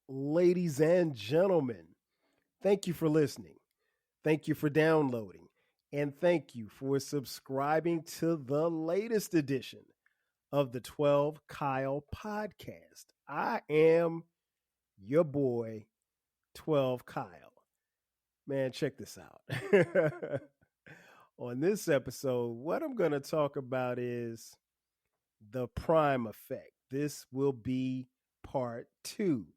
Ladies and gentlemen, thank you for listening. Thank you for downloading. And thank you for subscribing to the latest edition of the 12 Kyle podcast. I am your boy, 12 Kyle. Man, check this out. On this episode, what I'm going to talk about is the prime effect. This will be part two.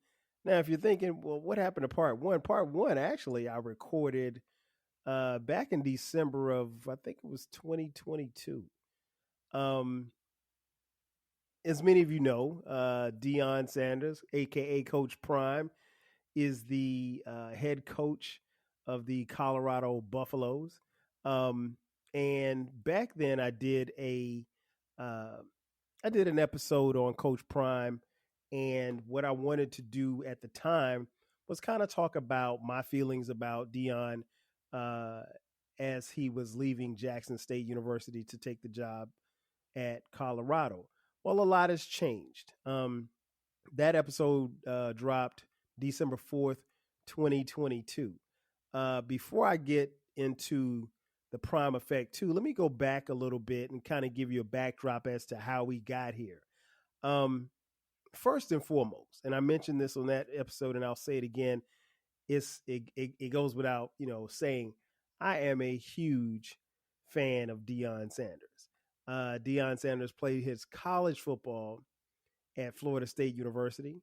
Now, if you're thinking, well, what happened to part one? Part one, actually, I recorded back in December of, I think it was 2022. Um, as many of you know, Deion Sanders, aka Coach Prime, is the head coach of the Colorado Buffaloes. Um, and back then, uh, I did an episode on Coach Prime, and what I wanted to do at the time was kind of talk about my feelings about Deion uh, as he was leaving Jackson State University to take the job at Colorado. Well, a lot has changed. That episode dropped December 4th, 2022. Before I get into the prime effect too, let me go back a little bit and kind of give you a backdrop as to how we got here. Um, First and foremost, and I mentioned this on that episode, and I'll say it again. It goes without saying. I am a huge fan of Deion Sanders. Deion Sanders played his college football at Florida State University,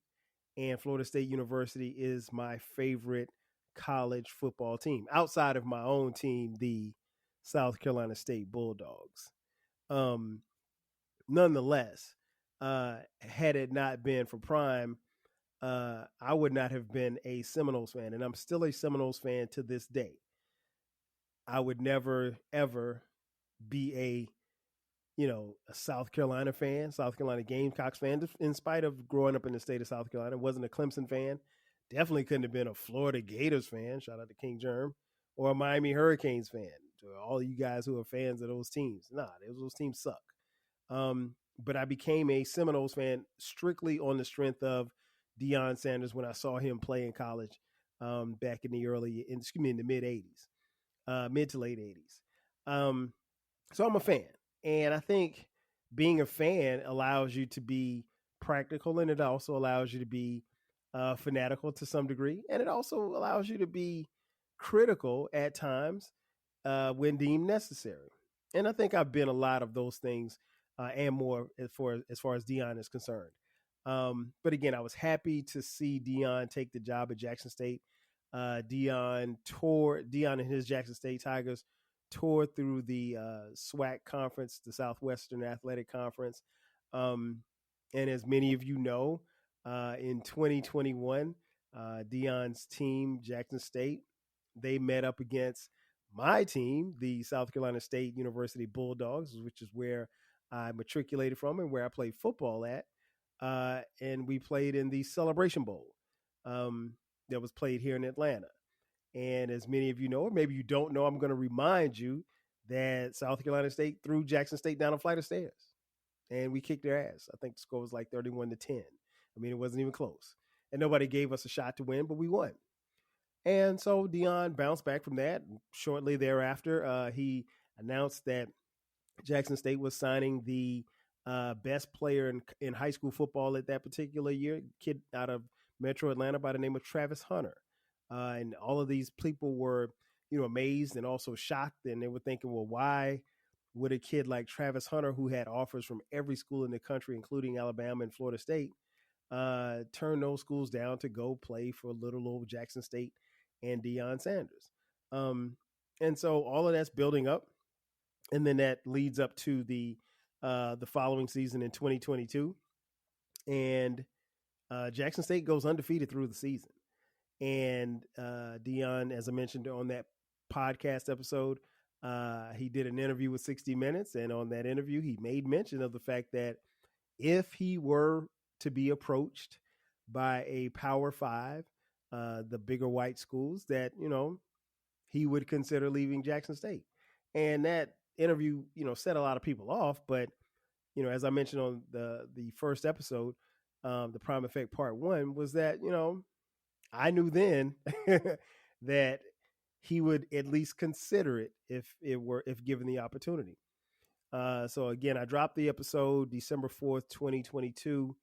and Florida State University is my favorite college football team outside of my own team, the South Carolina State Bulldogs. Um, Nonetheless, had it not been for Prime, I would not have been a Seminoles fan, and I'm still a Seminoles fan to this day. I would never ever be a South Carolina fan, South Carolina Gamecocks fan, in spite of growing up in the state of South Carolina. Wasn't a Clemson fan. Definitely couldn't have been a Florida Gators fan. Shout out to King Germ, or a Miami Hurricanes fan. To all you guys who are fans of those teams, those teams suck. But I became a Seminoles fan strictly on the strength of Deion Sanders when I saw him play in college back in in the mid '80s, mid to late '80s. So I'm a fan, and I think being a fan allows you to be practical, and it also allows you to be fanatical to some degree, and it also allows you to be critical at times when deemed necessary. And I think I've been a lot of those things and more as far as Deion is concerned. But again, I was happy to see Deion take the job at Jackson State. Deion and his Jackson State Tigers toured through the SWAC conference, the Southwestern Athletic Conference. And as many of you know, in 2021, Deion's team, Jackson State, they met up against my team, the South Carolina State University Bulldogs, which is where I matriculated from and where I played football at. And we played in the Celebration Bowl that was played here in Atlanta. And as many of you know, or maybe you don't know, I'm going to remind you that South Carolina State threw Jackson State down a flight of stairs, and we kicked their ass. I think the score was like 31-10. I mean, it wasn't even close. And nobody gave us a shot to win, but we won. And so Deion bounced back from that. Shortly thereafter, he announced that Jackson State was signing the best player in high school football at that particular year, kid out of Metro Atlanta by the name of Travis Hunter. And all of these people were, amazed and also shocked. And they were thinking, well, why would a kid like Travis Hunter, who had offers from every school in the country, including Alabama and Florida State, turn those schools down to go play for little old Jackson State and Deion Sanders? And so all of that's building up. And then that leads up to the following season in 2022. And Jackson State goes undefeated through the season. And Deion, as I mentioned on that podcast episode, he did an interview with 60 Minutes. And on that interview, he made mention of the fact that if he were to be approached by a Power Five, the bigger white schools, that, he would consider leaving Jackson State. And that interview, set a lot of people off. But, as I mentioned on the first episode, the Prime Effect Part 1 was that, I knew then that he would at least consider it if given the opportunity. So again, I dropped the episode December 4th, 2022.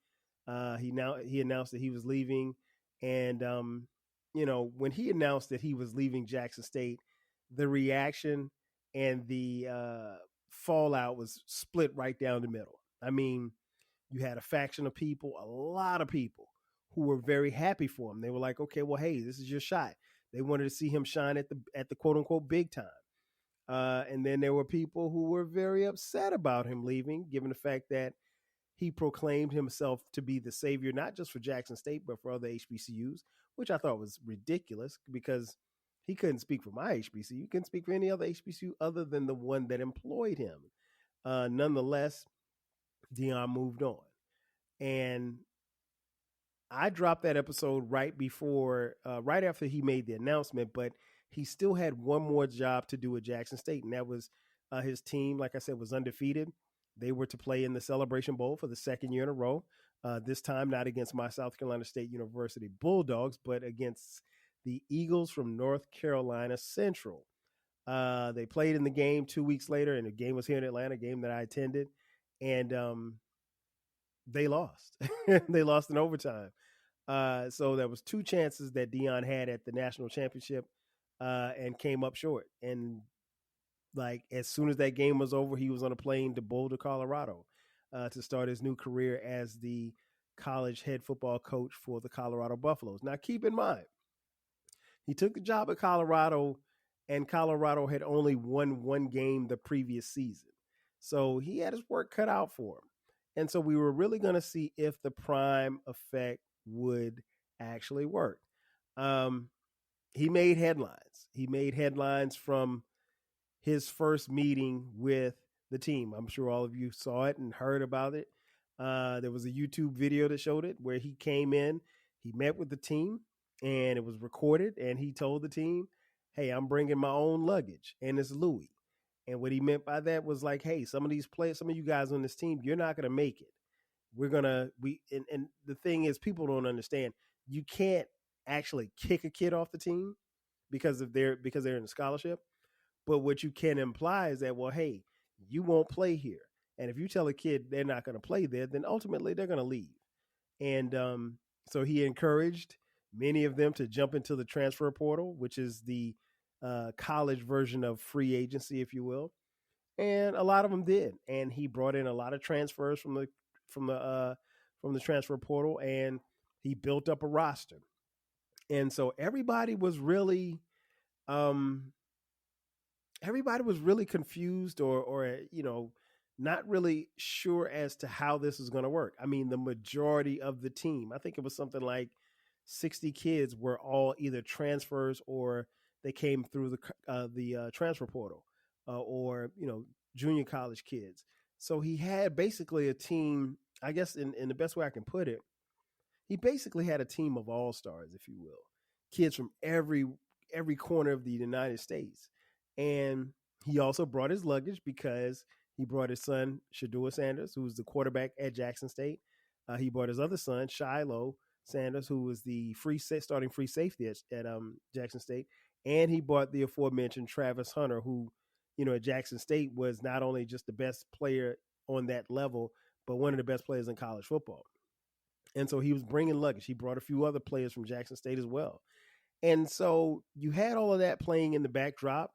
He announced that he was leaving, and when he announced that he was leaving Jackson State, the reaction and the fallout was split right down the middle. I mean, you had a faction of people, a lot of people, who were very happy for him. They were like, okay, well, hey, this is your shot. They wanted to see him shine at the quote unquote big time. And then there were people who were very upset about him leaving, given the fact that he proclaimed himself to be the savior, not just for Jackson State, but for other HBCUs, which I thought was ridiculous because he couldn't speak for my HBCU. He couldn't speak for any other HBCU other than the one that employed him. Nonetheless, Deion moved on. And I dropped that episode right after he made the announcement, but he still had one more job to do at Jackson State, and that was his team, like I said, was undefeated. They were to play in the Celebration Bowl for the second year in a row. This time, not against my South Carolina State University Bulldogs, but against the Eagles from North Carolina Central. They played in the game 2 weeks later, and the game was here in Atlanta, a game that I attended, and they lost. They lost in overtime. So there was two chances that Deion had at the national championship, and came up short. And like as soon as that game was over, he was on a plane to Boulder, Colorado, to start his new career as the college head football coach for the Colorado Buffaloes. Now, keep in mind, he took the job at Colorado, and Colorado had only won one game the previous season. So he had his work cut out for him. And so we were really going to see if the prime effect would actually work. He made headlines. He made headlines from his first meeting with the team. I'm sure all of you saw it and heard about it. There was a YouTube video that showed it where he came in, he met with the team, and it was recorded. And he told the team, hey, I'm bringing my own luggage, and it's Louis. And what he meant by that was like, hey, some of these players, some of you guys on this team, you're not going to make it. And the thing is, people don't understand. You can't actually kick a kid off the team because they're in a scholarship. But what you can imply is that, well, hey, you won't play here. And if you tell a kid they're not going to play there, then ultimately they're going to leave. And so he encouraged many of them to jump into the transfer portal, which is the college version of free agency, if you will. And a lot of them did. And he brought in a lot of transfers from the transfer portal, and he built up a roster. And so everybody was really confused or not really sure as to how this is going to work. I mean, the majority of the team, I think it was something like 60 kids, were all either transfers or they came through the transfer portal, or junior college kids. So he had basically a team, I guess in the best way I can put it, he basically had a team of all-stars, if you will, kids from every corner of the United States. And he also brought his luggage because he brought his son, Deion Sanders, who was the quarterback at Jackson State. He brought his other son, Shiloh Sanders, who was the starting free safety at Jackson State. And he brought the aforementioned Travis Hunter, who, at Jackson State was not only just the best player on that level, but one of the best players in college football. And so he was bringing luggage. He brought a few other players from Jackson State as well. And so you had all of that playing in the backdrop,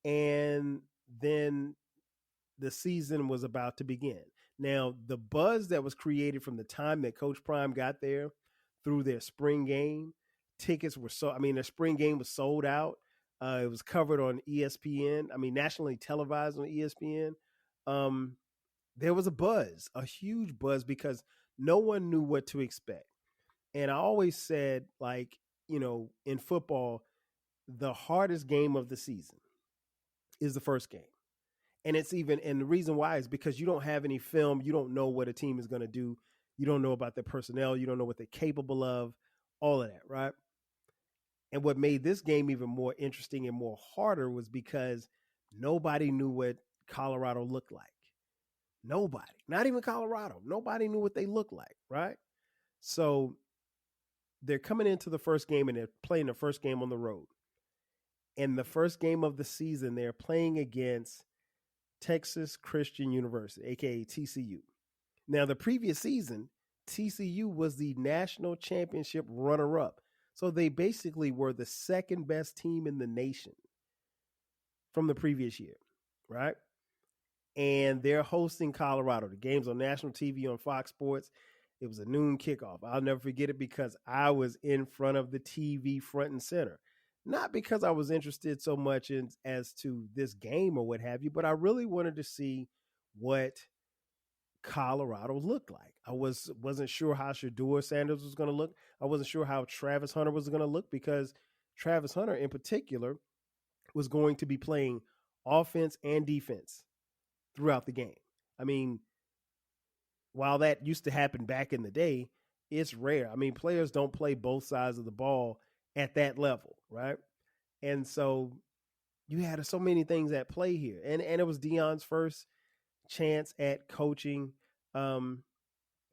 and then the season was about to begin. Now, the buzz that was created from the time that Coach Prime got there through their spring game, tickets were their spring game was sold out. It was covered on ESPN. Nationally televised on ESPN. There was a huge buzz, because no one knew what to expect. And I always said, in football, the hardest game of the season is the first game. And the reason why is because you don't have any film. You don't know what a team is going to do. You don't know about their personnel. You don't know what they're capable of, all of that, right? And what made this game even more interesting and more harder was because nobody knew what Colorado looked like. Nobody, not even Colorado. Nobody knew what they looked like, right? So they're coming into the first game and they're playing the first game on the road. And the first game of the season, they're playing against Texas Christian University, aka TCU. Now, the previous season, TCU was the national championship runner-up. So they basically were the second best team in the nation from the previous year, right? And they're hosting Colorado. The game's on national TV on Fox Sports. It was a noon kickoff. I'll never forget it because I was in front of the TV front and center. Not because I was interested so much as to this game or what have you, but I really wanted to see what Colorado looked like. I wasn't sure how Deion Sanders was going to look. I wasn't sure how Travis Hunter was going to look because Travis Hunter in particular was going to be playing offense and defense throughout the game. I mean, while that used to happen back in the day, it's rare. I mean, players don't play both sides of the ball at that level, right? And so you had so many things at play here. And it was Deion's first chance at coaching on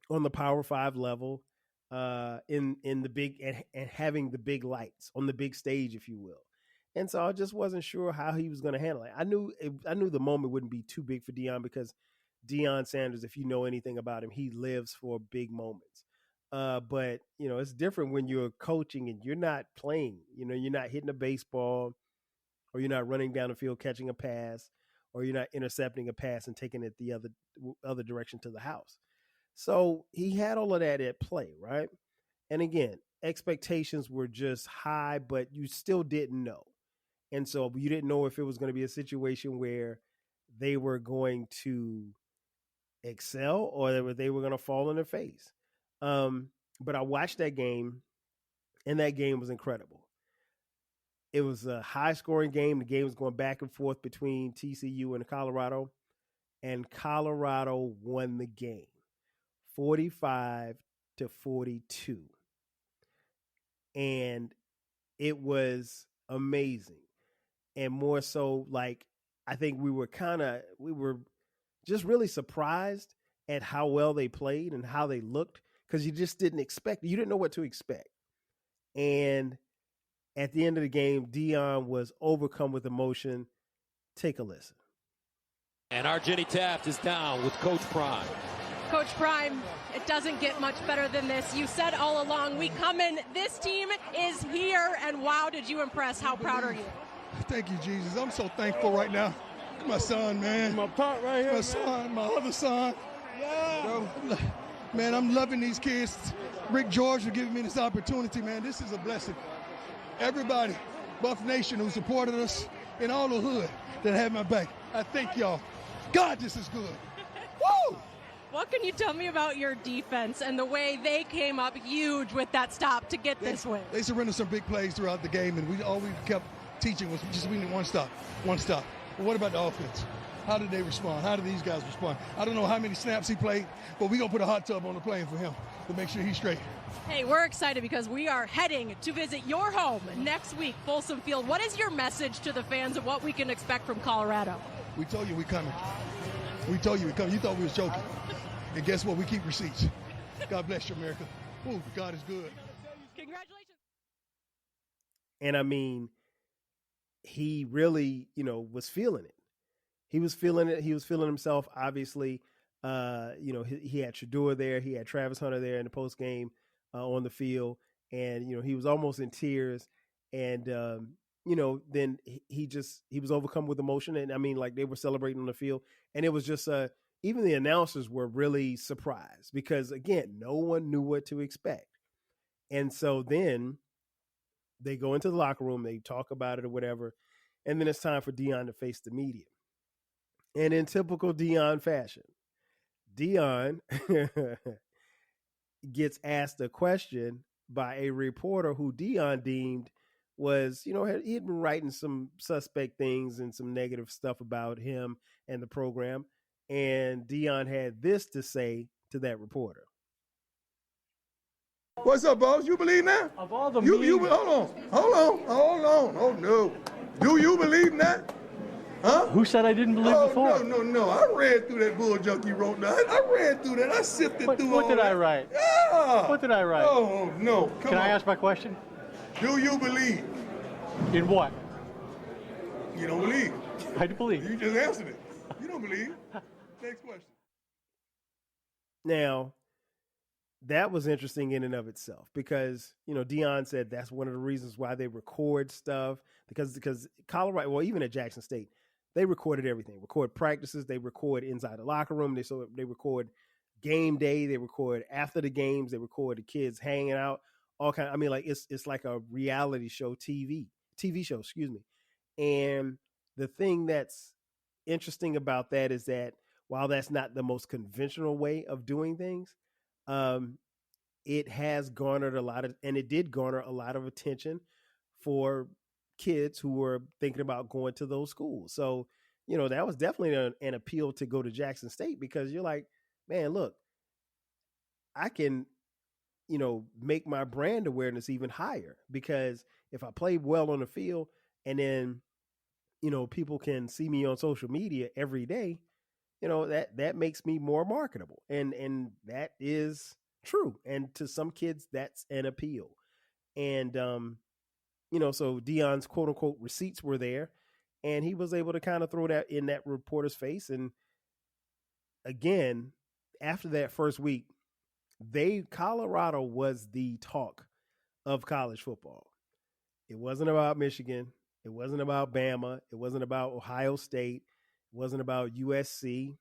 the Power 5 level in the big and having the big lights on the big stage, if you will. And so I just wasn't sure how he was going to handle it. I knew the moment wouldn't be too big for Deion because Deion Sanders, if you know anything about him, he lives for big moments. But, it's different when you're coaching and you're not playing. You're not hitting a baseball or you're not running down the field catching a pass or you're not intercepting a pass and taking it the other direction to the house. So he had all of that at play, right? And again, expectations were just high, but you still didn't know. And so you didn't know if it was going to be a situation where they were going to excel or they were going to fall on their face. But I watched that game, and that game was incredible. It was a high-scoring game. The game was going back and forth between TCU and Colorado, and Colorado won the game, 45-42. And it was amazing. And more so, like, I think we were just really surprised at how well they played and how they looked because you just didn't know what to expect. And at the end of the game, Deion was overcome with emotion. Take a listen. And our Jenny Taft is down with Coach Prime. Coach Prime, it doesn't get much better than this. You said all along, we come in, this team is here, and wow, did you impress. How proud are you? Thank you, Jesus. I'm so thankful right now. My son, man. My part right here. My son, my other son. Yeah. Man, I'm loving these kids. Rick George for giving me this opportunity, man. This is a blessing. Everybody, Buff Nation who supported us in all the hood that had my back. I thank y'all. God, this is good. Woo! What can you tell me about your defense and the way they came up huge with that stop to get this win? They surrendered some big plays throughout the game, and all we kept teaching was just we need one stop. But what about the offense? How did they respond? How did these guys respond? I don't know how many snaps he played, but we're going to put a hot tub on the plane for him to make sure he's straight. Hey, we're excited because we are heading to visit your home next week, Folsom Field. What is your message to the fans of what we can expect from Colorado? We told you we're coming. We told you we're coming. You thought we was joking. And guess what? We keep receipts. God bless you, America. Ooh, God is good. Congratulations. And I mean, he really, was feeling it. He was feeling it. He was feeling himself, obviously. He had Shedeur there. He had Travis Hunter there in the post game on the field. And, he was almost in tears. And, then he was overcome with emotion. And I mean, like they were celebrating on the field. And it was just, even the announcers were really surprised because, again, no one knew what to expect. And so then they go into the locker room, they talk about it or whatever. And then it's time for Deion to face the media. And in typical Deion fashion, Deion gets asked a question by a reporter who Deion deemed was, he had been writing some suspect things and some negative stuff about him and the program. And Deion had this to say to that reporter. What's up, boss? You believe that? Of all the hold on. Oh, no. Do you believe that? Huh? Who said I didn't believe before? No. I read through that bull junk you wrote down. I read through that. I sifted through all What did that. I write? Yeah, What did I write? Oh, no. Can I ask my question? Do you believe? In what? You don't believe. I do believe. You just answered it. You don't believe. Next question. Now, that was interesting in and of itself because, Deion said that's one of the reasons why they record stuff because Colorado, well, even at Jackson State, they recorded everything. Record practices, they record inside the locker room, they record game day, they record after the games, they record the kids hanging out, all kind. It's like a reality show TV show, excuse me. And the thing that's interesting about that is that while that's not the most conventional way of doing things, it has garnered it did garner a lot of attention for kids who were thinking about going to those schools. So, that was definitely an appeal to go to Jackson State because you're like, man, look, I can, make my brand awareness even higher because if I play well on the field and then, people can see me on social media every day, that makes me more marketable. And that is true. And to some kids, that's an appeal. And, so Deion's quote unquote receipts were there and he was able to kind of throw that in that reporter's face. And again, after that first week, Colorado was the talk of college football. It wasn't about Michigan. It wasn't about Bama. It wasn't about Ohio State. It wasn't about USC.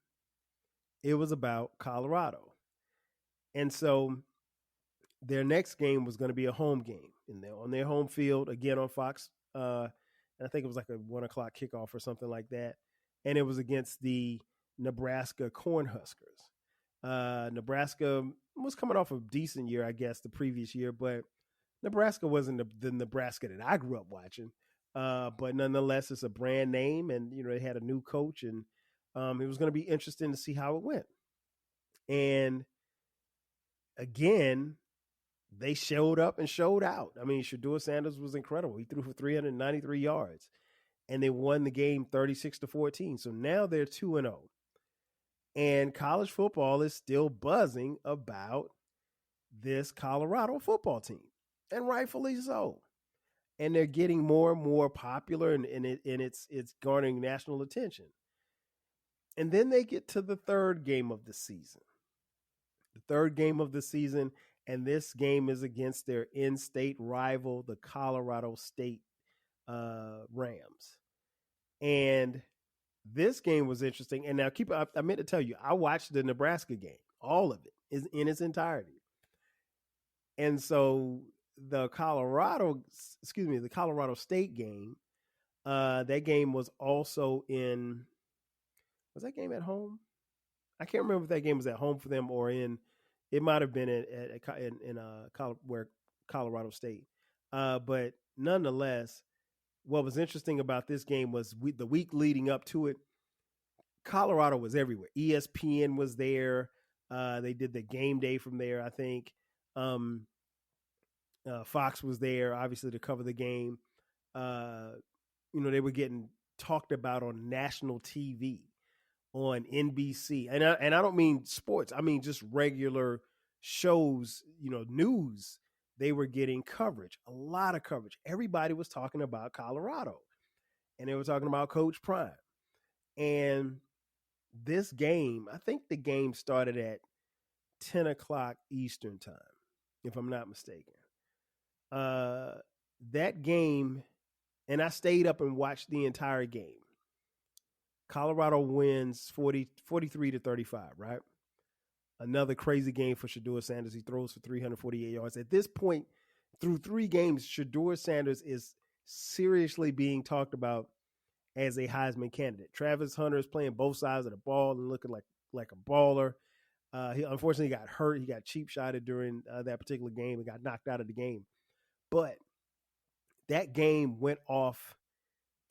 It was about Colorado. And so their next game was going to be a home game on their home field, again on Fox. And I think it was like a 1:00 kickoff or something like that. And it was against the Nebraska Cornhuskers. Nebraska was coming off a decent year, I guess, the previous year, but Nebraska wasn't the Nebraska that I grew up watching. But nonetheless, it's a brand name and, they had a new coach and it was going to be interesting to see how it went. And again, they showed up and showed out. Shedeur Sanders was incredible. He threw for 393 yards and they won the game 36-14. So now they're 2-0. And college football is still buzzing about this Colorado football team, and rightfully so. And they're getting more and more popular, and it's garnering national attention. And then they get to the third game of the season. And this game is against their in-state rival, the Colorado State Rams. And this game was interesting. And now I meant to tell you, I watched the Nebraska game. All of it is in its entirety. And so the Colorado State game, that game was also was that game at home? I can't remember if that game was at home for them or it might have been in Colorado State. But nonetheless, what was interesting about this game was the week leading up to it, Colorado was everywhere. ESPN was there. They did the game day from there, I think. Fox was there, obviously, to cover the game. They were getting talked about on national TV, on NBC. And I don't mean sports. I mean just regular shows, news. They were getting coverage, a lot of coverage. Everybody was talking about Colorado. And they were talking about Coach Prime. And this game, I think the game started at 10:00 Eastern time, if I'm not mistaken. That game, and I stayed up and watched the entire game. Colorado wins 43-35, right? Another crazy game for Shedeur Sanders. He throws for 348 yards. At this point, through 3 games, Shedeur Sanders is seriously being talked about as a Heisman candidate. Travis Hunter is playing both sides of the ball and looking like a baller. He unfortunately got hurt. He got cheap shotted during that particular game and got knocked out of the game. But that game went off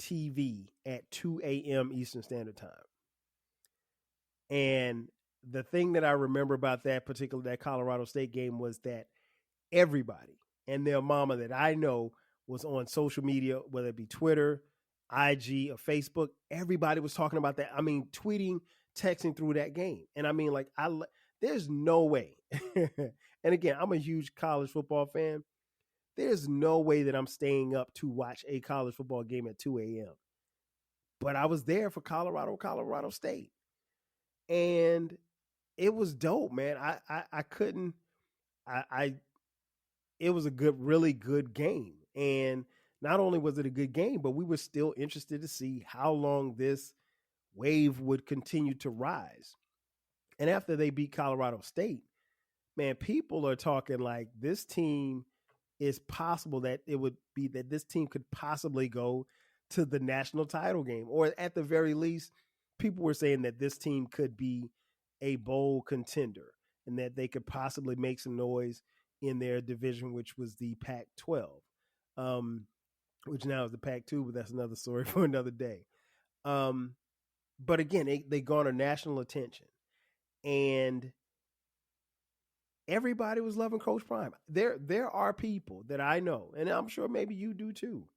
TV at 2 a.m. Eastern Standard Time. And the thing that I remember about that Colorado State game was that everybody and their mama that I know was on social media, whether it be Twitter, IG, or Facebook. Everybody was talking about that. Tweeting, texting through that game. And There's no way. And again, I'm a huge college football fan. There's no way that I'm staying up to watch a college football game at 2 a.m. But I was there for Colorado State. And it was dope, man. I couldn't I it was a really good game. And not only was it a good game, but we were still interested to see how long this wave would continue to rise. And after they beat Colorado State, man, people are talking like this team is possible that it would be that this team could possibly go to the national title game, or at the very least, people were saying that this team could be a bowl contender and that they could possibly make some noise in their division, which was the Pac-12, which now is the Pac-2, but that's another story for another day. But again, they garner national attention, and everybody was loving Coach Prime. There are people that I know, and I'm sure maybe you do too,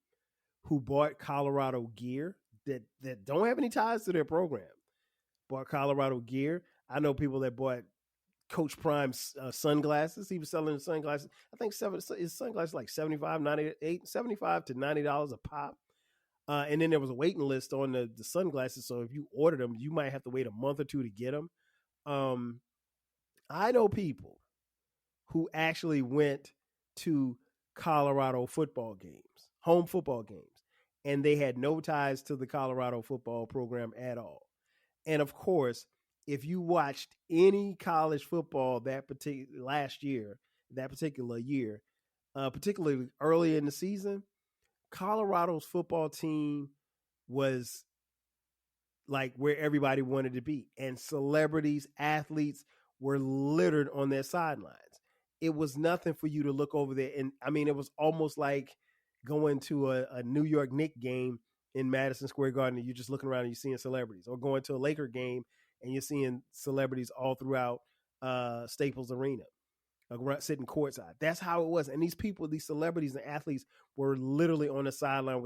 who bought Colorado gear that don't have any ties to their program. Bought Colorado gear. I know people that bought Coach Prime's sunglasses. He was selling sunglasses. I think his sunglasses like $75 to $90 a pop. And then there was a waiting list on the sunglasses. So if you ordered them, you might have to wait a month or two to get them. I know people who actually went to Colorado football games, home football games, and they had no ties to the Colorado football program at all. And of course, if you watched any college football that particular year, particularly early in the season, Colorado's football team was like where everybody wanted to be. And celebrities, athletes were littered on their sidelines. It was nothing for you to look over there. And I mean, it was almost like going to a New York Knicks game in Madison Square Garden and you're just looking around and you're seeing celebrities, or going to a Laker game and you're seeing celebrities all throughout Staples Arena, sitting courtside. That's how it was. And these people, these celebrities and athletes were literally on the sideline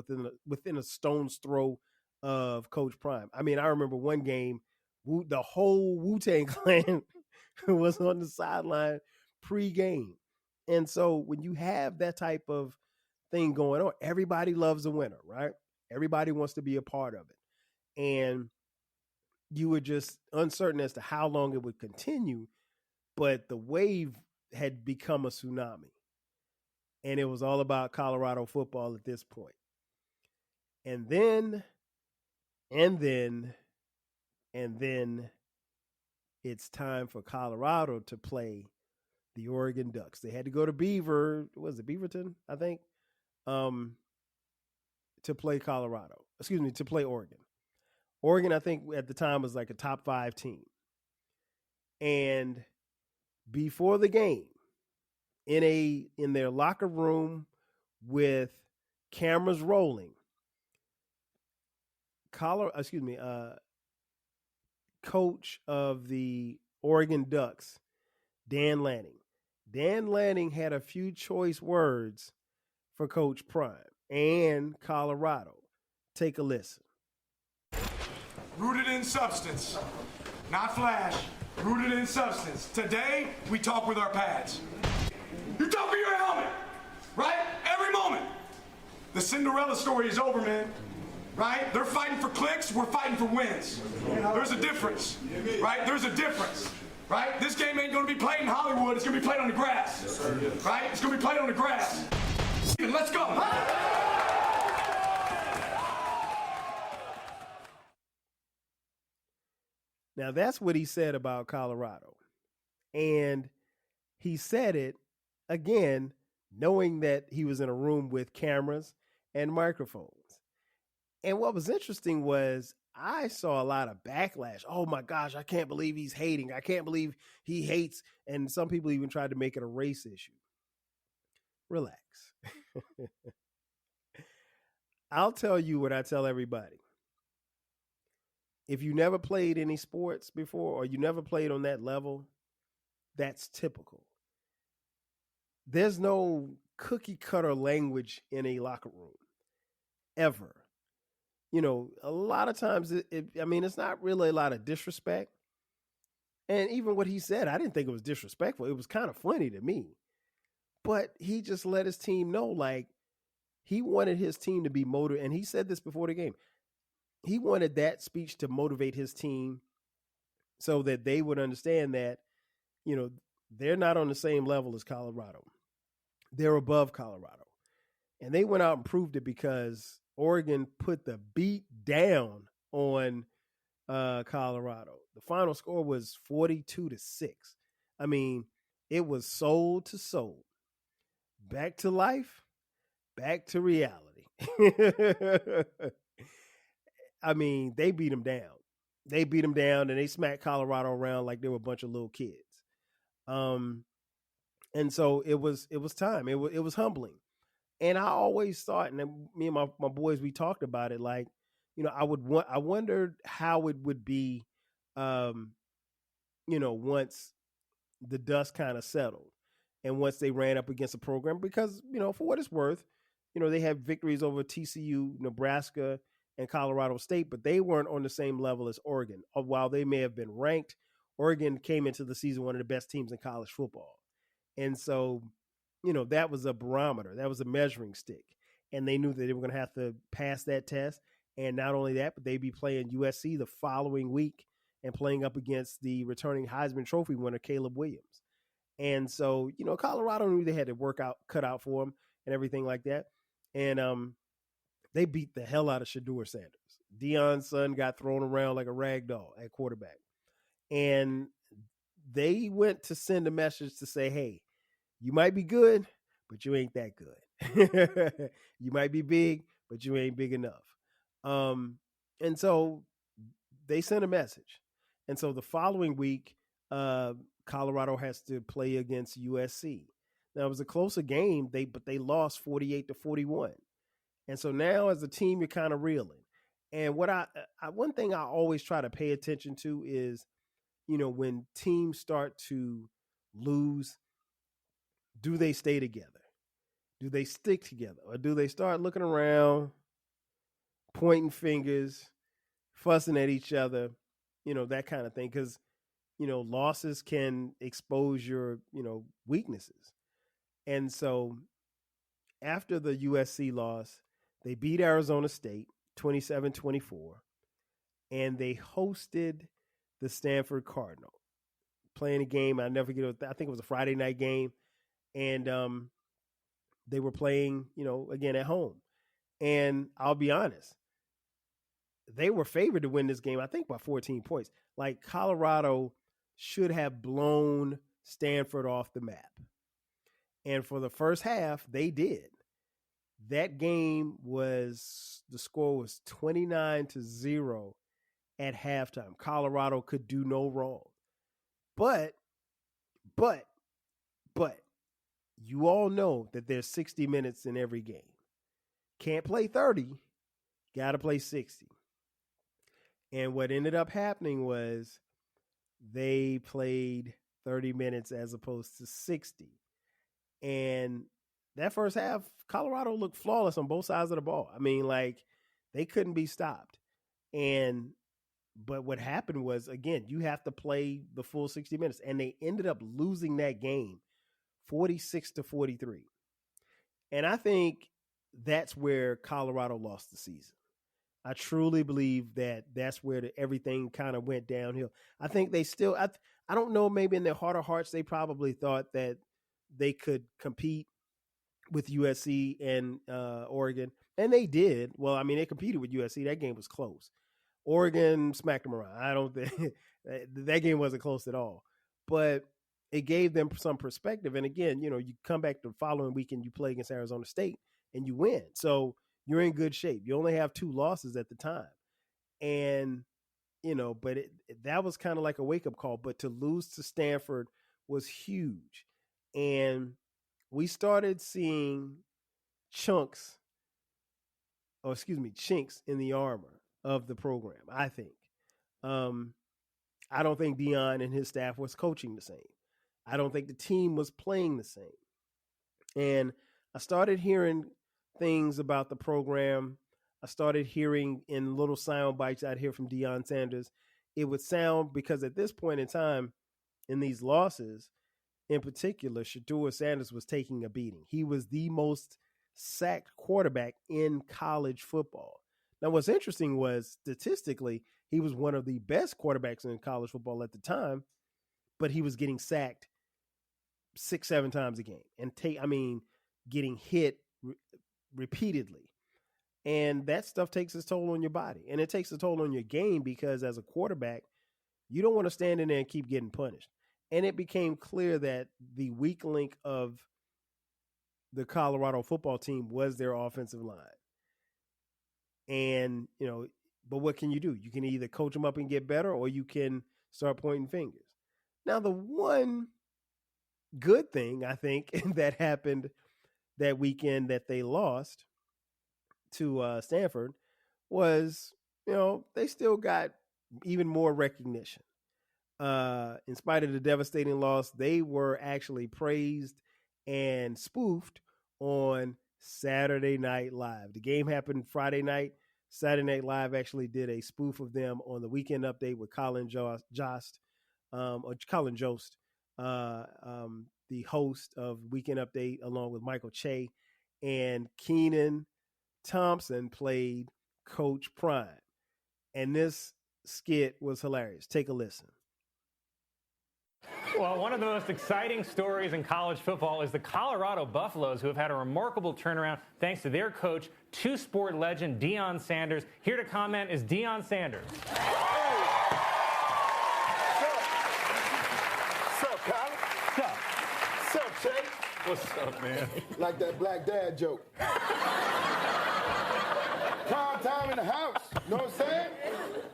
within a stone's throw of Coach Prime. I mean, I remember one game, the whole Wu-Tang Clan was on the sideline pre-game. And so when you have that type of thing going on, everybody loves a winner, right? Everybody wants to be a part of it. And you were just uncertain as to how long it would continue, but the wave had become a tsunami. And it was all about Colorado football at this point. And then it's time for Colorado to play the Oregon Ducks. They had to go to Beaverton, I think, to play to play Oregon. Oregon, I think at the time was like a top 5 team. And before the game, in their locker room with cameras rolling, coach of the Oregon Ducks, Dan Lanning had a few choice words for Coach Prime and Colorado. Take a listen. Rooted in substance, not flash. Rooted in substance. Today, we talk with our pads. You talk with your helmet, right? Every moment. The Cinderella story is over, man. Right? They're fighting for clicks, we're fighting for wins. There's a difference, right? There's a difference, right? This game ain't gonna be played in Hollywood, it's gonna be played on the grass, right? It's gonna be played on the grass. Let's go. Now, that's what he said about Colorado. And he said it, again, knowing that he was in a room with cameras and microphones. And what was interesting was I saw a lot of backlash. Oh, my gosh, I can't believe he's hating. I can't believe he hates. And some people even tried to make it a race issue. Relax. I'll tell you what I tell everybody. If you never played any sports before, or you never played on that level, that's typical. There's no cookie cutter language in a locker room, ever. You know, a lot of times, it's not really a lot of disrespect, And even what he said, I didn't think it was disrespectful. It was kind of funny to me. But he just let his team know, like, he wanted his team to be motivated. And he said this before the game. He wanted that speech to motivate his team so that they would understand that, they're not on the same level as Colorado. They're above Colorado. And they went out and proved it because Oregon put the beat down on Colorado. The final score was 42-6. I mean, it was soul to soul. Back to life, back to reality. I mean, they beat them down. They beat them down and they smacked Colorado around like they were a bunch of little kids. And so it was time. It was humbling. And I always thought, and me and my boys, we talked about it, like, I wondered how it would be, once the dust kind of settled and once they ran up against a program, because, for what it's worth, they had victories over TCU, Nebraska, and Colorado State, but they weren't on the same level as Oregon. While they may have been ranked, Oregon came into the season one of the best teams in college football. And so, that was a barometer. That was a measuring stick. And they knew that they were going to have to pass that test. And not only that, but they'd be playing USC the following week and playing up against the returning Heisman Trophy winner, Caleb Williams. And so, Colorado knew they had to cut out for them and everything like that. And they beat the hell out of Shedeur Sanders. Deion's son got thrown around like a rag doll at quarterback. And they went to send a message to say, hey, you might be good, but you ain't that good. You might be big, but you ain't big enough. And so they sent a message. And so the following week, Colorado has to play against USC. Now it was a closer game, but they lost 48-41. And so now as a team, you're kind of reeling. And what one thing I always try to pay attention to is, when teams start to lose, do they stay together? Do they stick together? Or do they start looking around, pointing fingers, fussing at each other, that kind of thing? Because, losses can expose your, weaknesses. And so after the USC loss, they beat Arizona State 27-24, and they hosted the Stanford Cardinal, playing a game I never forget. I think it was a Friday night game, and they were playing, again at home. And I'll be honest, they were favored to win this game, I think by 14 points. Like, Colorado should have blown Stanford off the map. And for the first half, they did. That game the score was 29-0 at halftime. Colorado could do no wrong. But you all know that there's 60 minutes in every game. Can't play 30, got to play 60. And what ended up happening was they played 30 minutes as opposed to 60. And that first half, Colorado looked flawless on both sides of the ball. I mean, like, they couldn't be stopped. But what happened was, again, you have to play the full 60 minutes. And they ended up losing that game 46-43. And I think that's where Colorado lost the season. I truly believe that that's where everything kind of went downhill. I think they still, I don't know, maybe in their heart of hearts, they probably thought that they could compete with USC and Oregon. And they did. Well, I mean, they competed with USC. That game was close. Oregon smacked them around. I don't think that game wasn't close at all. But it gave them some perspective. And again, you come back the following weekend, you play against Arizona State and you win. So you're in good shape. You only have 2 losses at the time. And, but that was kind of like a wake-up call. But to lose to Stanford was huge. And we started seeing chinks in the armor of the program, I think. I don't think Deion and his staff was coaching the same. I don't think the team was playing the same. And I started hearing things about the program. I started hearing in little sound bites I'd hear from Deion Sanders. It would sound, because at this point in time, in these losses, in particular, Deion Sanders was taking a beating. He was the most sacked quarterback in college football. Now, what's interesting was statistically, he was one of the best quarterbacks in college football at the time, but he was getting sacked 6-7 times a game and getting hit repeatedly. And that stuff takes its toll on your body, and it takes a toll on your game, because as a quarterback, you don't want to stand in there and keep getting punished. And it became clear that the weak link of the Colorado football team was their offensive line. And, but what can you do? You can either coach them up and get better, or you can start pointing fingers. Now, the one good thing, I think, that happened that weekend that they lost to Stanford was, they still got even more recognition. In spite of the devastating loss, they were actually praised and spoofed on Saturday Night Live. The game happened Friday night. Saturday Night Live actually did a spoof of them on the Weekend Update with Colin Jost, the host of Weekend Update, along with Michael Che, and Keenan Thompson played Coach Prime. And this skit was hilarious. Take a listen. Well, one of the most exciting stories in college football is the Colorado Buffaloes, who have had a remarkable turnaround thanks to their coach, two-sport legend Deion Sanders. Here to comment is Deion Sanders. What's up, Colin? What's up, Che? What's up, man? Like that black dad joke. Prime time in the house. You know what I'm saying?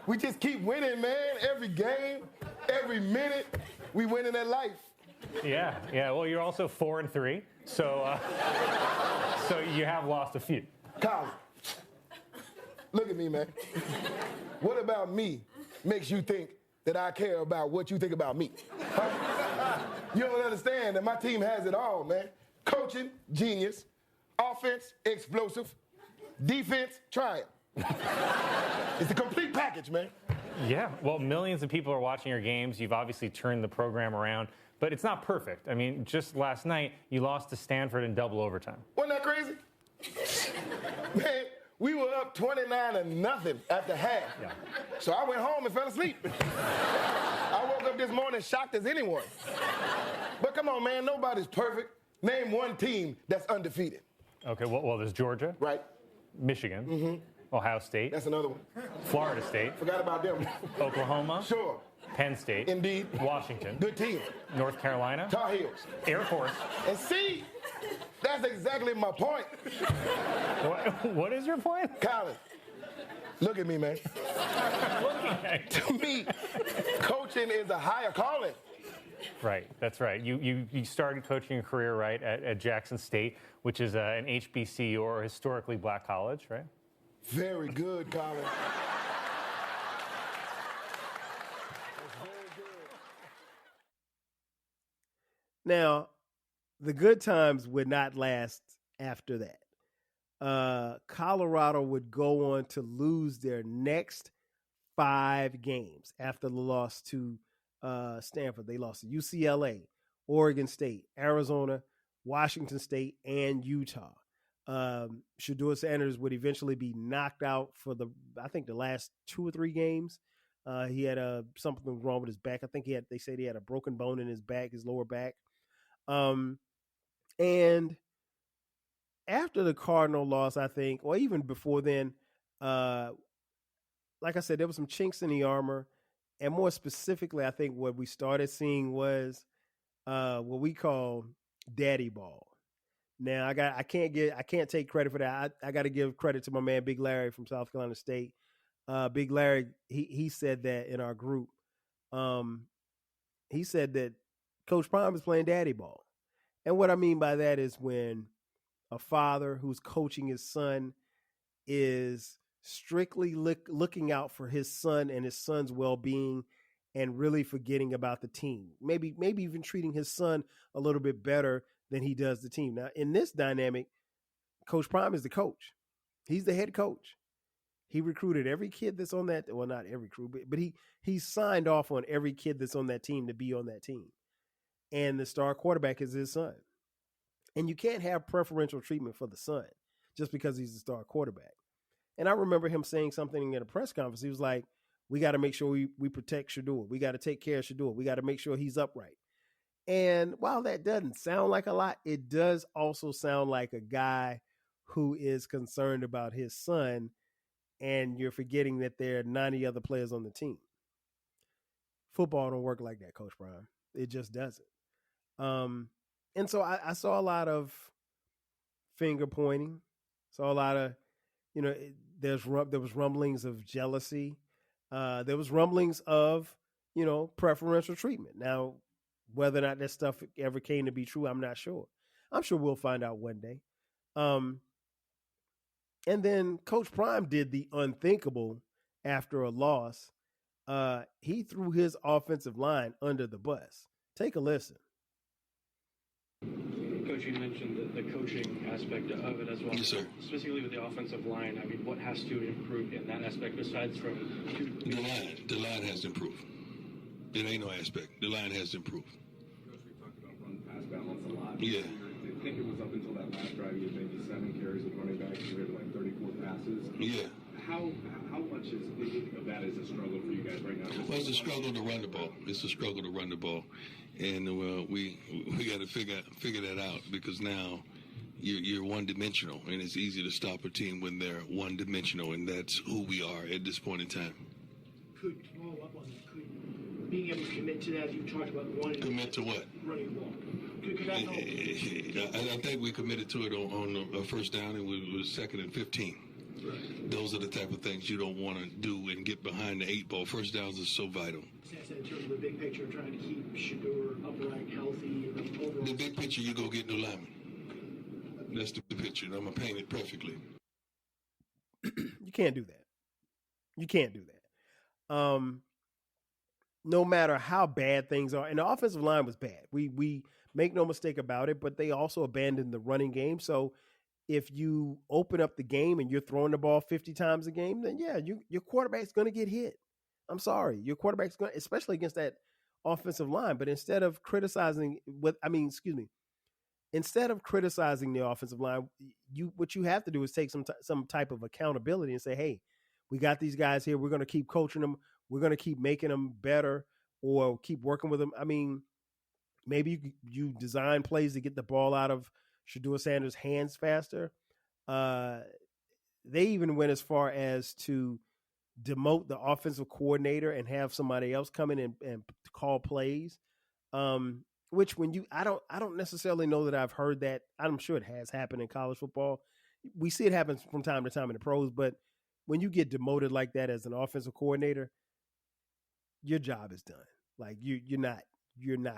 We just keep winning, man. Every game, every minute, we winning at life. Yeah. Well, you're also 4-3, so so you have lost a few. Colin, look at me, man. What about me makes you think that I care about what you think about me? Huh? You don't understand that my team has it all, man. Coaching, genius. Offense, explosive. Defense, triumph. It's a complete package, man. Yeah, well, millions of people are watching your games. You've obviously turned the program around, but it's not perfect. I mean, just last night, you lost to Stanford in double overtime. Wasn't that crazy? Man, we were up 29-0 after half. Yeah. So I went home and fell asleep. I woke up this morning shocked as anyone. But come on, man, nobody's perfect. Name one team that's undefeated. Okay, well there's Georgia. Right. Michigan. Mm-hmm. Ohio State. That's another one. Florida State. Forgot about them. Oklahoma. Sure. Penn State. Indeed. Washington. Good team. North Carolina. Tar Heels. Air Force. And see, that's exactly my point. What is your point? Colin, look at me, man. Looking at To me, coaching is a higher calling. Right, that's right. You started coaching your career, right, at Jackson State, which is an HBCU, or a historically black college, right? Very good, Colin. Now, the good times would not last after that. Colorado would go on to lose their next 5 games after the loss to Stanford. They lost to UCLA, Oregon State, Arizona, Washington State, and Utah. Deion Sanders would eventually be knocked out for the last 2 or 3 games. He had something wrong with his back. I think they said he had a broken bone in his back, his lower back. And after the Cardinal loss, I think, or even before then, like I said, there was some chinks in the armor. And more specifically, I think what we started seeing was what we call daddy ball. Now, I can't take credit for that. I got to give credit to my man Big Larry from South Carolina State. Big Larry, he said that in our group. He said that Coach Prime is playing daddy ball. And what I mean by that is when a father who's coaching his son is strictly looking out for his son and his son's well-being and really forgetting about the team. Maybe even treating his son a little bit better than he does the team. Now, in this dynamic, Coach Prime is the coach. He's the head coach. He recruited every kid that's on that. Well, not every crew, but he signed off on every kid that's on that team to be on that team. And the star quarterback is his son. And you can't have preferential treatment for the son just because he's the star quarterback. And I remember him saying something in a press conference. He was like, we got to make sure we protect Shedeur. We got to take care of Shedeur. We got to make sure he's upright. And while that doesn't sound like a lot, it does also sound like a guy who is concerned about his son, and you're forgetting that there are 90 other players on the team. Football don't work like that, Coach Prime. It just doesn't. And so I saw a lot of finger pointing. Saw a lot of, there was rumblings of jealousy. There was rumblings of, preferential treatment. Now, whether or not that stuff ever came to be true, I'm not sure. I'm sure we'll find out one day. And then Coach Prime did the unthinkable after a loss. He threw his offensive line under the bus. Take a listen. Coach, you mentioned the coaching aspect of it as well. Yes, sir. Specifically with the offensive line, I mean, what has to improve in that aspect besides from the line has improved. It ain't no aspect. The line has improved. Coach, we talked about run-pass balance a lot. Yeah. I think it was up until that last drive, you had maybe 7 carries with running backs, you had like 34 passes. Yeah. How much of that is a struggle for you guys right now? Well, it's a struggle to run the ball. It's a struggle to run the ball, and we got to figure that out, because now you're one-dimensional, and it's easy to stop a team when they're one-dimensional, and that's who we are at this point in time. Could follow up on that? Could being able to commit to that? You talked about running. Commit to what? Running the ball. Could that help? I think we committed to it on a first down, and we was 2nd and 15. Right. Those are the type of things you don't want to do and get behind the 8 ball. First downs are so vital. In terms of the big picture, trying to keep Shedeur upright, healthy, and overall. The big picture, you go get new linemen. That's the picture, and I'm going to paint it perfectly. You can't do that. You can't do that. No matter how bad things are, and the offensive line was bad. We make no mistake about it, but they also abandoned the running game. So if you open up the game and you're throwing the ball 50 times a game, then yeah, your quarterback's going to get hit. I'm sorry. Your quarterback's going to, especially against that offensive line. But instead of criticizing instead of criticizing the offensive line, what you have to do is take some type of accountability and say, hey, we got these guys here. We're going to keep coaching them. We're going to keep making them better, or keep working with them. I mean, maybe you design plays to get the ball out of Deion Sanders' hands faster. They even went as far as to demote the offensive coordinator and have somebody else come in and call plays. Which I don't necessarily know that I've heard that. I'm sure it has happened in college football. We see it happen from time to time in the pros, but when you get demoted like that as an offensive coordinator, your job is done. Like you're not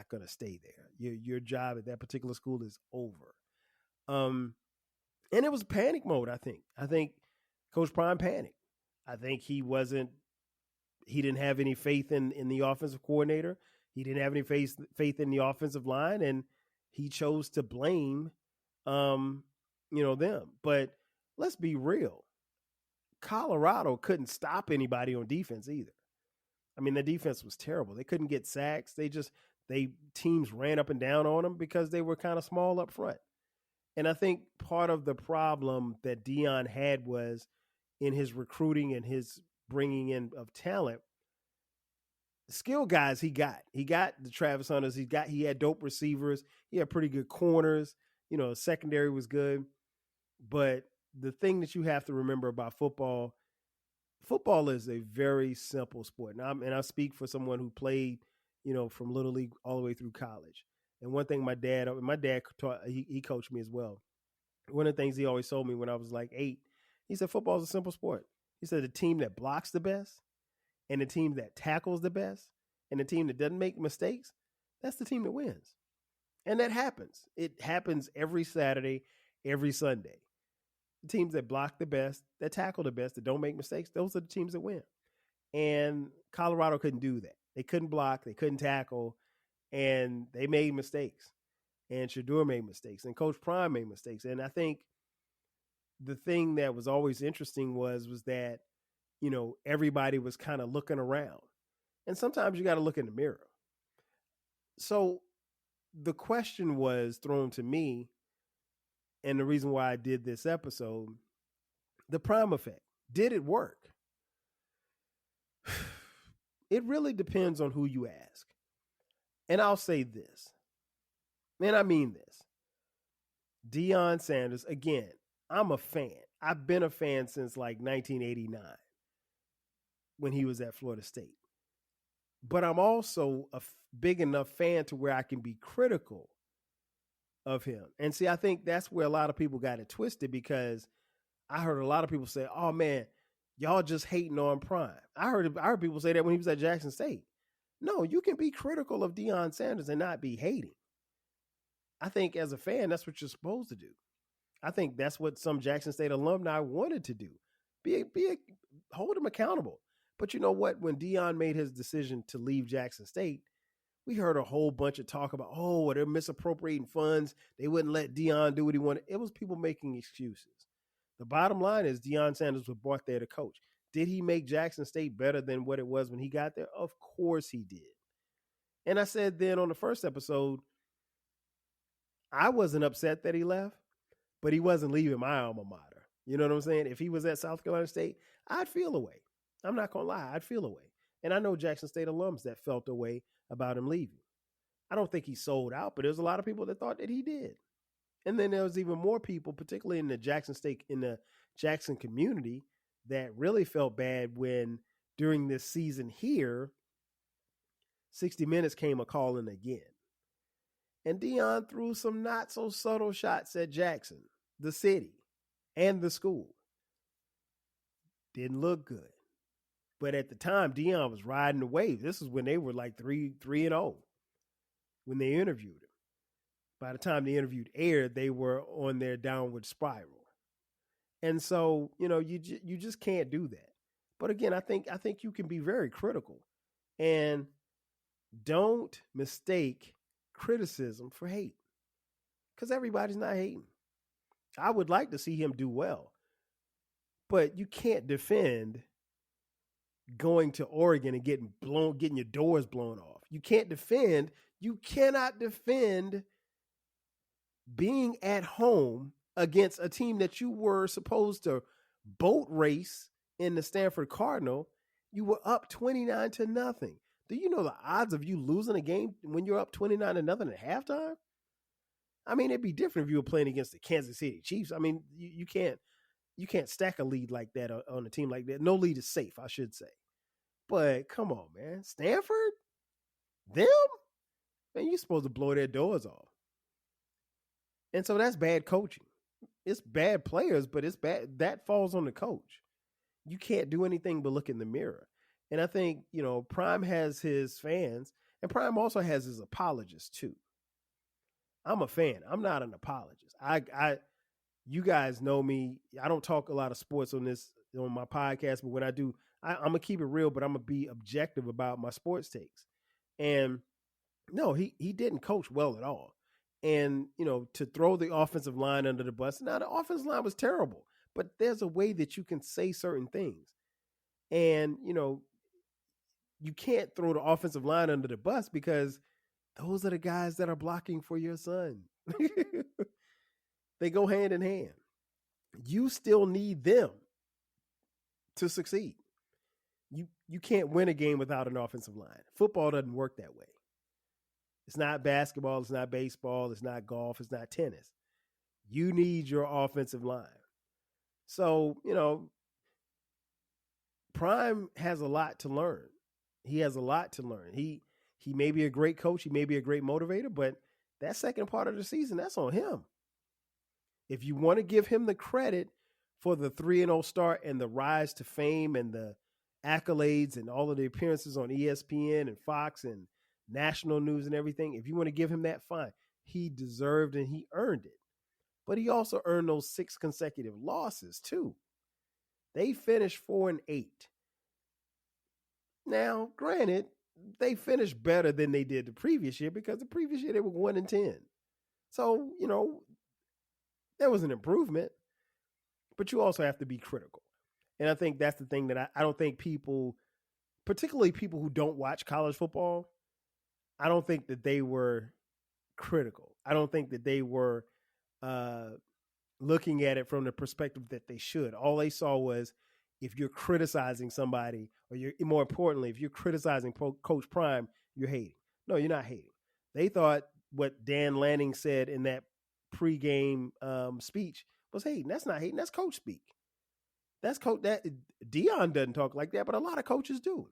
going to stay there. Your job at that particular school is over. And it was panic mode. I think Coach Prime panicked. I think he didn't have any faith in the offensive coordinator. He didn't have any faith in the offensive line, and he chose to blame, them. But let's be real. Colorado couldn't stop anybody on defense either. I mean, the defense was terrible. They couldn't get sacks. Teams ran up and down on them because they were kind of small up front. And I think part of the problem that Deion had was in his recruiting and his bringing in of talent, skill guys he got the Travis Hunters. He had dope receivers. He had pretty good corners. Secondary was good. But the thing that you have to remember about football is a very simple sport. And I speak for someone who played, from Little League all the way through college. And one thing my dad taught, he coached me as well. One of the things he always told me when I was like 8, he said, football is a simple sport. He said the team that blocks the best and the team that tackles the best and the team that doesn't make mistakes, that's the team that wins. And that happens. It happens every Saturday, every Sunday. The teams that block the best, that tackle the best, that don't make mistakes, those are the teams that win. And Colorado couldn't do that. They couldn't block, they couldn't tackle, and they made mistakes. And Shedeur made mistakes, and Coach Prime made mistakes. And I think the thing that was always interesting was that everybody was kind of looking around. And sometimes you got to look in the mirror. So the question was thrown to me, and the reason why I did this episode, the prime effect. Did it work? It really depends on who you ask. And I'll say this, and I mean this. Deion Sanders, again, I'm a fan. I've been a fan since like 1989 when he was at Florida State. But I'm also a big enough fan to where I can be critical of him. And see, I think that's where a lot of people got it twisted, because I heard a lot of people say, oh man, y'all just hating on Prime. I heard people say that when he was at Jackson State. No, you can be critical of Deion Sanders and not be hating. I think as a fan, that's what you're supposed to do. I think that's what some Jackson State alumni wanted to do. Hold him accountable. But you know what? When Deion made his decision to leave Jackson State, we heard a whole bunch of talk about, oh, they're misappropriating funds. They wouldn't let Deion do what he wanted. It was people making excuses. The bottom line is Deion Sanders was brought there to coach. Did he make Jackson State better than what it was when he got there? Of course he did. And I said then on the first episode, I wasn't upset that he left, but he wasn't leaving my alma mater. You know what I'm saying? If he was at South Carolina State, I'd feel away. I'm not going to lie. I'd feel away. And I know Jackson State alums that felt a way about him leaving. I don't think he sold out, but there's a lot of people that thought that he did. And then there was even more people, particularly in the Jackson community, that really felt bad when during this season here, 60 Minutes came a calling again. And Deion threw some not so subtle shots at Jackson, the city, and the school. Didn't look good. But at the time, Deion was riding the wave. This is when they were like 3-0 when they interviewed him. By the time the interview aired, they were on their downward spiral. And so, you just can't do that. But again, I think you can be very critical. And don't mistake criticism for hate, because everybody's not hating. I would like to see him do well, but you can't defend going to Oregon and getting your doors blown off. You cannot defend being at home against a team that you were supposed to boat race in the Stanford Cardinal. You were up 29-0. Do you know the odds of you losing a game when you're up 29-0 at halftime? I mean, it'd be different if you were playing against the Kansas City Chiefs. I mean, you can't stack a lead like that on a team like that. No lead is safe, I should say. But come on, man. Stanford? Them? Man, you're supposed to blow their doors off. And so that's bad coaching. It's bad players, but it's bad. That falls on the coach. You can't do anything but look in the mirror. And I think, Prime has his fans, and Prime also has his apologists too. I'm a fan. I'm not an apologist. You guys know me. I don't talk a lot of sports on my podcast, but when I do, I'm going to keep it real, but I'm going to be objective about my sports takes. And no, he didn't coach well at all. And, to throw the offensive line under the bus. Now, the offensive line was terrible, but there's a way that you can say certain things. And, you can't throw the offensive line under the bus, because those are the guys that are blocking for your son. They go hand in hand. You still need them to succeed. You can't win a game without an offensive line. Football doesn't work that way. It's not basketball. It's not baseball. It's not golf. It's not tennis. You need your offensive line. So, Prime has a lot to learn. He has a lot to learn. He may be a great coach. He may be a great motivator, but that second part of the season, that's on him. If you want to give him the credit for the 3-0 start and the rise to fame and the accolades and all of the appearances on ESPN and Fox and national news and everything, if you want to give him that, fine. He deserved and he earned it. But he also earned those 6 consecutive losses too. They finished 4-8. Now, granted, they finished better than they did the previous year, because the previous year they were 1-10. So, there was an improvement, but you also have to be critical. And I think that's the thing that I don't think people, particularly people who don't watch college football, I don't think that they were critical. I don't think that they were looking at it from the perspective that they should. All they saw was if you're criticizing somebody, or you're, more importantly, if you're criticizing Coach Prime, you're hating. No, you're not hating. They thought what Dan Lanning said in that pregame speech was hating. That's not hating. That's coach speak. That's coach. That Deion doesn't talk like that, but a lot of coaches do.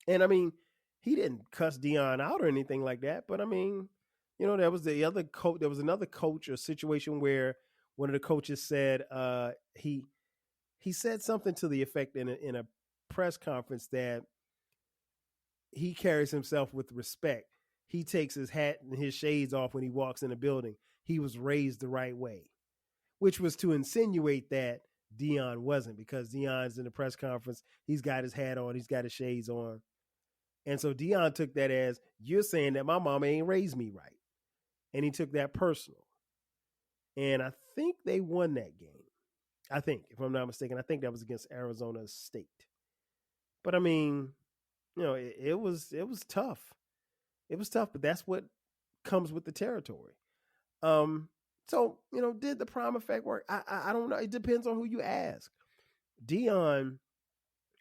And I mean, he didn't cuss Deion out or anything like that. But I mean, you know, there was the other coach. There was another coach or situation where one of the coaches said he said something to the effect in a press conference that he carries himself with respect. He takes his hat and his shades off when he walks in a building. He was raised the right way, which was to insinuate that Deion wasn't, because Deion's in the press conference. He's got his hat on. He's got his shades on. And so Deion took that as, you're saying that my mama ain't raised me right. And he took that personal. And I think they won that game. I think, if I'm not mistaken, I think that was against Arizona State. But I mean, you know, it was tough. It was tough, but that's what comes with the territory. So, you know, did the prime effect work? I don't know. It depends on who you ask. Deion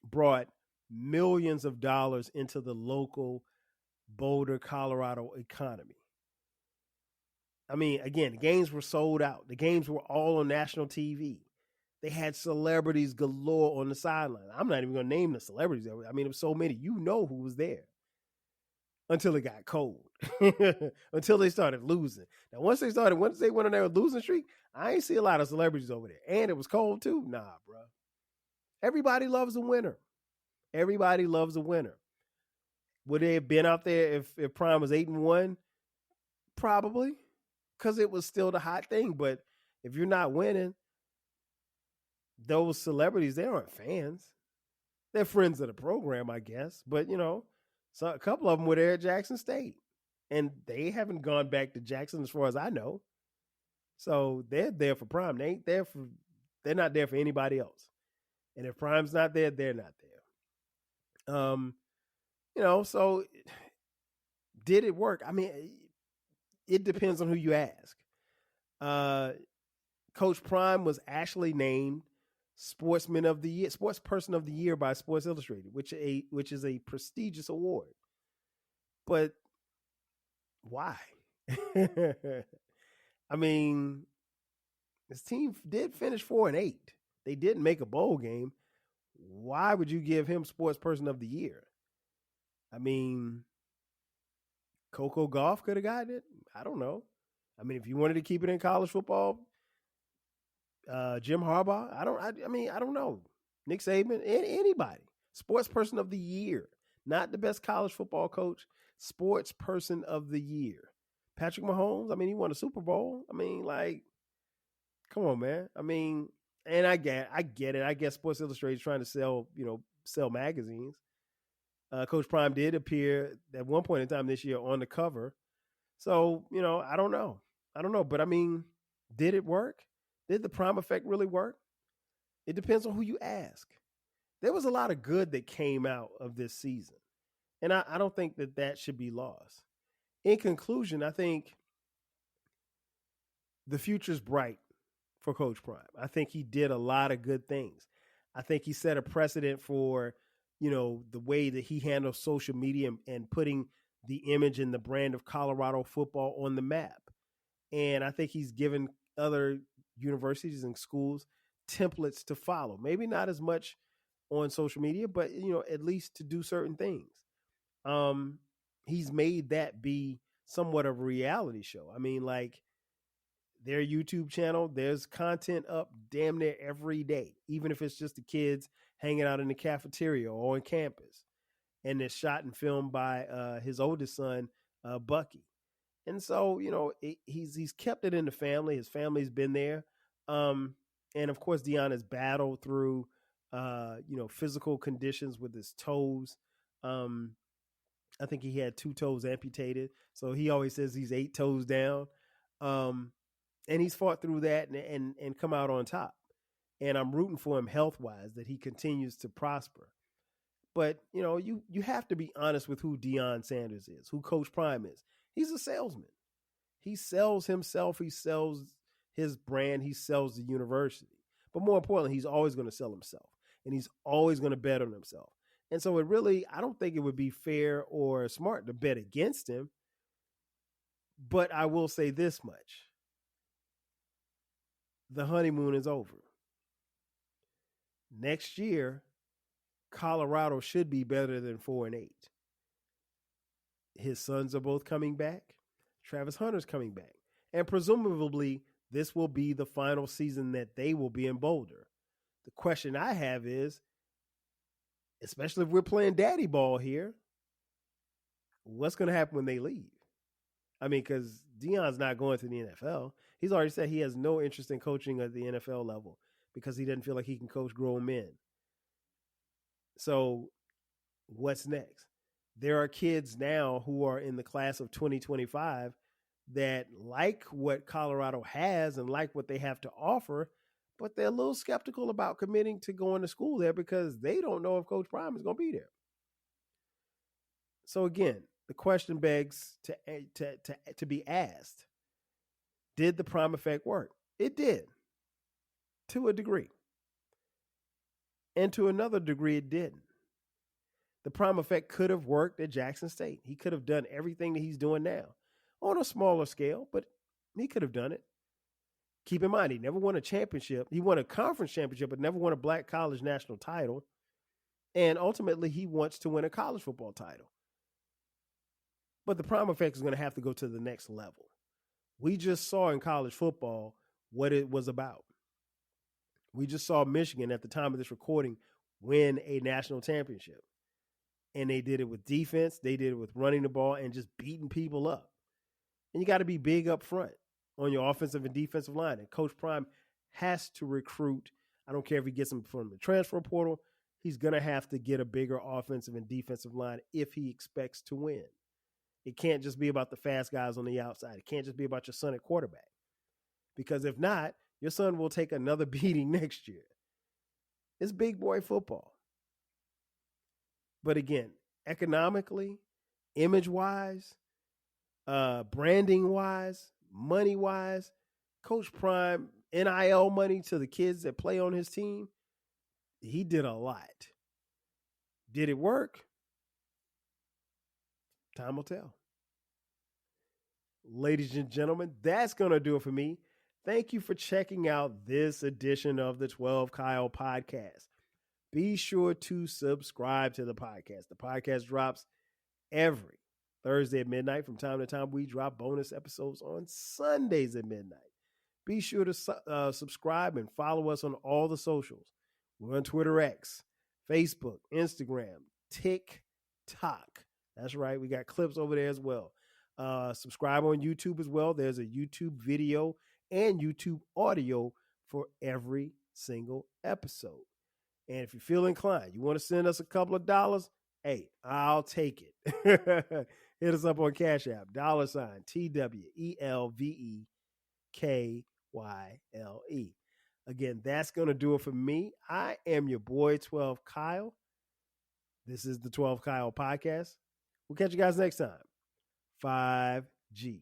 brought millions of dollars into the local Boulder, Colorado economy. I mean, again, the games were sold out. The games were all on national TV. They had celebrities galore on the sideline. I'm not even going to name the celebrities. I mean, it was so many. You know who was there. Until it got cold. Until they started losing. Now, once they went on their losing streak, I ain't see a lot of celebrities over there. And it was cold too. Nah, bro. Everybody loves a winner. Everybody loves a winner. Would they have been out there if Prime was 8-1? Probably. Because it was still the hot thing. But if you're not winning, those celebrities, they aren't fans. They're friends of the program, I guess. But, you know, so a couple of them were there at Jackson State. And they haven't gone back to Jackson as far as I know. So they're there for Prime. They're not there for anybody else. And if Prime's not there, they're not there. You know, so did it work? I mean, it depends on who you ask. Coach Prime was actually named Sportsman of the Year, Sportsperson of the Year by Sports Illustrated, which is a prestigious award. But why? I mean, this team did finish 4-8. They didn't make a bowl game. Why would you give him Sportsperson of the Year? I mean, Coco Gauff could have gotten it. I don't know. I mean, if you wanted to keep it in college football, Jim Harbaugh, I don't know. Nick Saban, anybody. Sportsperson of the Year. Not the best college football coach. Sportsperson of the Year. Patrick Mahomes, I mean, he won a Super Bowl. I mean, like, come on, man. I mean, and I get it. I guess Sports Illustrated is trying to sell magazines. Coach Prime did appear at one point in time this year on the cover. So, you know, I don't know. But I mean, did it work? Did the Prime effect really work? It depends on who you ask. There was a lot of good that came out of this season. And I don't think that should be lost. In conclusion, I think the future's bright for Coach Prime. I think he did a lot of good things. I think he set a precedent for, you know, the way that he handles social media and putting the image and the brand of Colorado football on the map. And I think he's given other universities and schools templates to follow. Maybe not as much on social media, but, you know, at least to do certain things. He's made that be somewhat of a reality show. I mean, like, their YouTube channel, there's content up damn near every day, even if it's just the kids hanging out in the cafeteria or on campus. And it's shot and filmed by his oldest son, Bucky. And so, you know, he's kept it in the family. His family's been there. And of course, Deion has battled through, you know, physical conditions with his toes. I think he had 2 toes amputated. So he always says he's 8 toes down. And he's fought through that and come out on top. And I'm rooting for him health-wise that he continues to prosper. But, you have to be honest with who Deion Sanders is, who Coach Prime is. He's a salesman. He sells himself. He sells his brand. He sells the university. But more importantly, he's always going to sell himself. And he's always going to bet on himself. And so I don't think it would be fair or smart to bet against him. But I will say this much. The honeymoon is over. Next year, Colorado should be better than 4-8. His sons are both coming back. Travis Hunter's coming back. And presumably, this will be the final season that they will be in Boulder. The question I have is, especially if we're playing daddy ball here, what's going to happen when they leave? I mean, because Deion's not going to the NFL. He's already said he has no interest in coaching at the NFL level because he doesn't feel like he can coach grown men. So what's next? There are kids now who are in the class of 2025 that like what Colorado has and like what they have to offer, but they're a little skeptical about committing to going to school there because they don't know if Coach Prime is going to be there. So again, the question begs to be asked, did the Prime effect work? It did, to a degree. And to another degree, it didn't. The Prime effect could have worked at Jackson State. He could have done everything that he's doing now on a smaller scale, but he could have done it. Keep in mind, he never won a championship. He won a conference championship, but never won a black college national title. And ultimately, he wants to win a college football title. But the Prime effect is going to have to go to the next level. We just saw in college football what it was about. We just saw Michigan at the time of this recording win a national championship. And they did it with defense. They did it with running the ball and just beating people up. And you got to be big up front on your offensive and defensive line. And Coach Prime has to recruit. I don't care if he gets them from the transfer portal. He's going to have to get a bigger offensive and defensive line if he expects to win. It can't just be about the fast guys on the outside. It can't just be about your son at quarterback. Because if not, your son will take another beating next year. It's big boy football. But again, economically, image-wise, branding-wise, money-wise, Coach Prime, NIL money to the kids that play on his team, he did a lot. Did it work? Time will tell. Ladies and gentlemen, that's going to do it for me. Thank you for checking out this edition of the 12 Kyle podcast. Be sure to subscribe to the podcast. The podcast drops every Thursday at midnight. From time to time, we drop bonus episodes on Sundays at midnight. Be sure to subscribe and follow us on all the socials. We're on Twitter X, Facebook, Instagram, TikTok. That's right. We got clips over there as well. Subscribe on YouTube as well. There's a YouTube video and YouTube audio for every single episode. And if you feel inclined, you want to send us a couple of dollars, hey, I'll take it. Hit us up on Cash App, $TWELVEKYLE. Again, that's going to do it for me. I am your boy, 12 Kyle. This is the 12 Kyle podcast. We'll catch you guys next time. 5G.